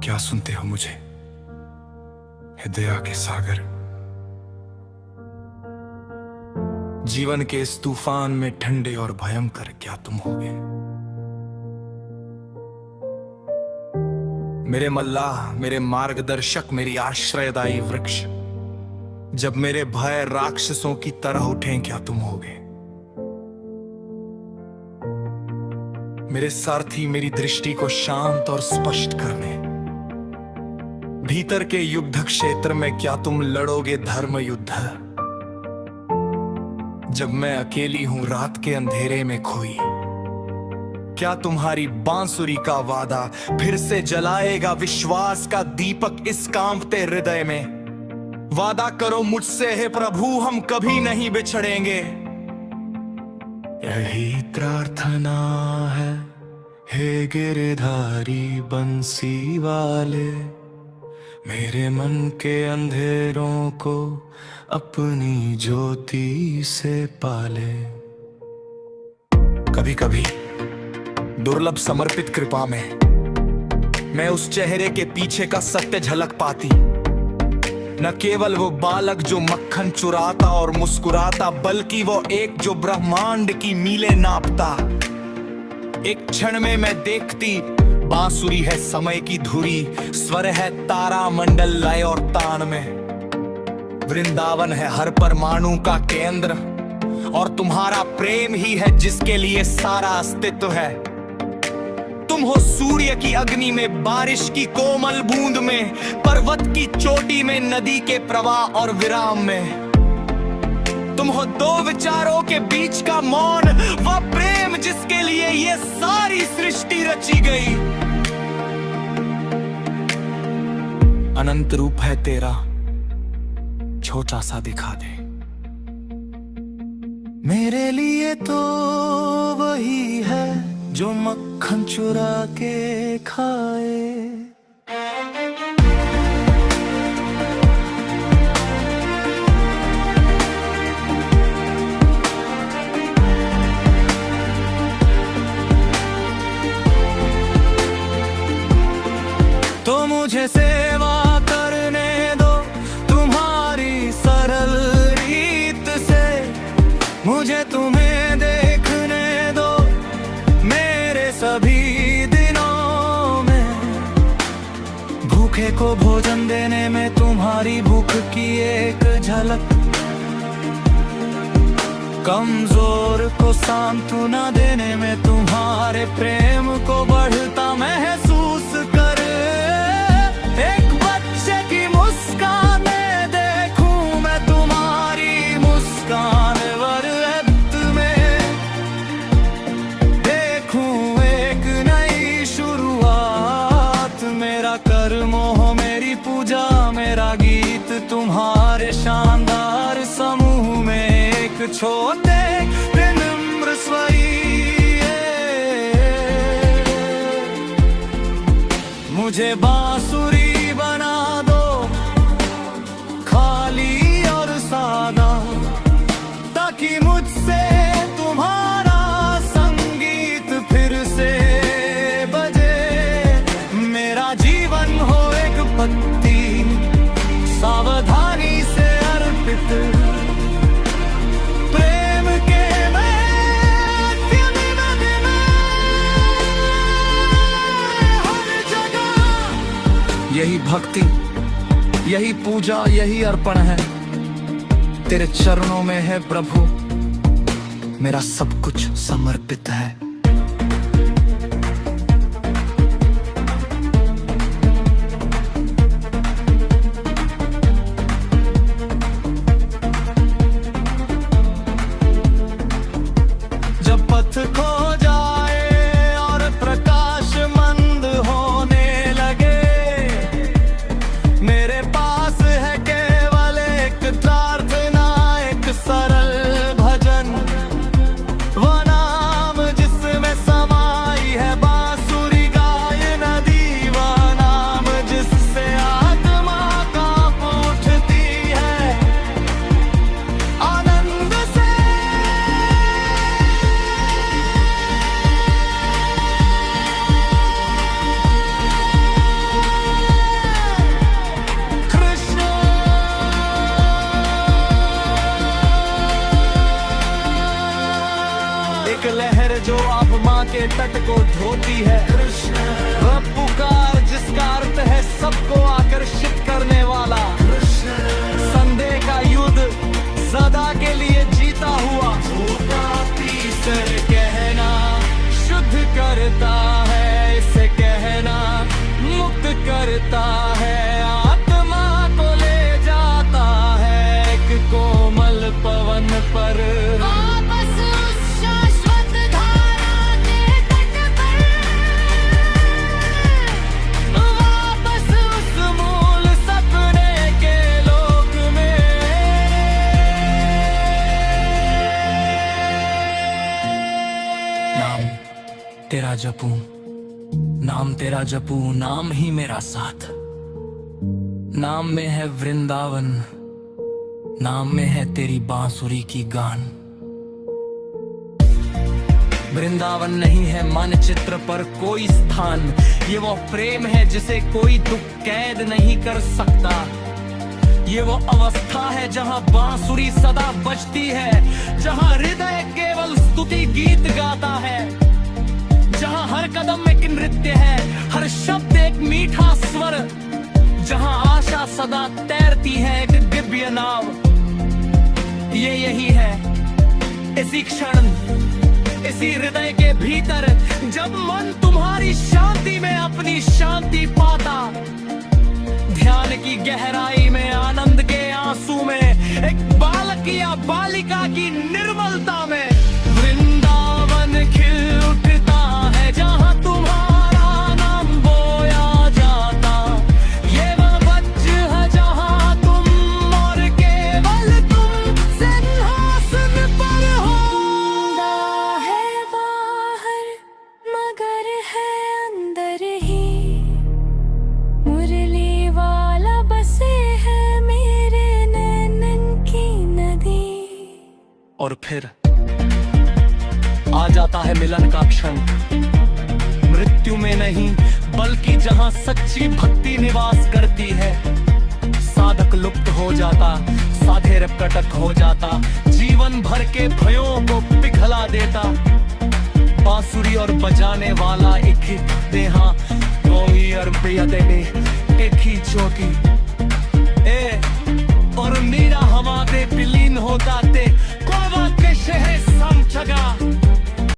क्या सुनते हो मुझे, हे दया के सागर। जीवन के इस तूफान में ठंडे और भयंकर क्या तुम होगे। मेरे मल्लाह, मेरे मार्गदर्शक, मेरी आश्रयदायी वृक्ष, जब मेरे भय राक्षसों की तरह उठें क्या तुम होगे। मेरे सारथी, मेरी दृष्टि को शांत और स्पष्ट करने, भीतर के युद्ध क्षेत्र में क्या तुम लड़ोगे धर्म युद्ध। जब मैं अकेली हूं रात के अंधेरे में खोई, क्या तुम्हारी बांसुरी का वादा फिर से जलाएगा विश्वास का दीपक इस कांपते हृदय में। वादा करो मुझसे हे प्रभु, हम कभी नहीं बिछड़ेंगे। यही प्रार्थना है हे गिरधारी बंसी वाले, मेरे मन के अंधेरों को अपनी ज्योति से पाले। कभी कभी दुर्लभ समर्पित कृपा में मैं उस चेहरे के पीछे का सत्य झलक पाती। न केवल वो बालक जो मक्खन चुराता और मुस्कुराता, बल्कि वो एक जो ब्रह्मांड की मीलें नापता। एक क्षण में मैं देखती, बांसुरी है समय की धुरी, स्वर है तारा मंडल लय और तान में। वृंदावन है हर परमाणु का केंद्र, और तुम्हारा प्रेम ही है जिसके लिए सारा अस्तित्व है। तुम हो सूर्य की अग्नि में, बारिश की कोमल बूंद में, पर्वत की चोटी में, नदी के प्रवाह और विराम में। तुम हो दो विचारों के बीच का मौन, वह प्रेम जिसके लिए ये सारी सृष्टि रची गई। अनंत रूप है तेरा, छोटा सा दिखा दे। मेरे लिए तो वही है जो मक्खन चुरा के खाए। तो मुझे सेवा करने दो तुम्हारी सरल रीत से, मुझे तुम्हें देखने दो मेरे सभी दिनों में। भूखे को भोजन देने में तुम्हारी भूख की एक झलक, कमजोर को सांत्वना देने में तुम्हारे प्रेम को बढ़ता महसूस कर। एक बच्चे की मुस्कान में देखूं मैं तुम्हारी मुस्कान, वरदत में देखूं एक नई शुरुआत। मेरा कर्म हो मेरी पूजा, मेरा गीत तुम्हारे शानदार समूह में एक छोटे विनम्र स्वई। मुझे बांसुरी बना दो, खाली और सादा, ताकि मुझसे तुम्हारा संगीत फिर से बजे। मेरा जीवन हो एक पत्ती सावधानी से अर्पित, प्रेम के यही भक्ति, यही पूजा, यही अर्पण है। तेरे चरणों में है प्रभु, मेरा सब कुछ समर्पित है। जब पथ खो जाए और प्रकाश मंद होने लगे, मेरे पास है केवल एक प्रार्थना, एक सरल भजन, वो नाम जिस जो अब माँ के तट को धोती है। वह पुकार जिसका अर्थ है सबको आकर्षित करने वाला। संदेह का युद्ध सदा के लिए जीता हुआ। तीसर कहना शुद्ध करता है, इसे कहना मुक्त करता है, आत्मा को ले जाता है एक कोमल पवन पर। वापस उस शाश्वत धारा के तट पर, वापस उस मूल सपने के लोक में। नाम तेरा जपूं, नाम तेरा जपूं, नाम ही मेरा साथ। नाम में है वृंदावन, नाम में है तेरी बांसुरी की गान। वृंदावन नहीं है मानचित्र पर कोई स्थान, ये वो प्रेम है जिसे कोई दुख कैद नहीं कर सकता। ये वो अवस्था है जहां बांसुरी सदा बजती है, जहां हृदय केवल स्तुति गीत गाता है, जहां हर कदम एक नृत्य है, हर शब्द एक मीठा स्वर, जहां आशा सदा तैरती है एक दिव्य नाव। ये यही है इसी क्षण, इसी हृदय के भीतर, जब मन तुम्हारी शांति में अपनी शांति पाता। ध्यान की गहराई में, आनंद के आंसू में, एक बालक या बालिका की निर्मलता में वृंदावन खिल उठता है जहां तुम्हारा नाम बोया जाता। ये वह वज्र है जहां तुम और केवल तुम सिंहासन पर हो। जिंदा है बाहर मगर है अंदर ही, मुरली वाला बसे है मेरे नैनन की नदी। और फिर आ जाता है मिलन का क्षण, मृत्यु में नहीं बल्कि जहां सच्ची भक्ति निवास करती है। साधक लुप्त हो जाता, साधे प्रकट हो जाता, जीवन भर के भयों को पिघला देता। बांसुरी और बजाने वाला एक ही देहा, कोई और प्रियते एक ही चौकी ए और मीरा हवा दे विलीन होता ते कोवा के शहर संचगा।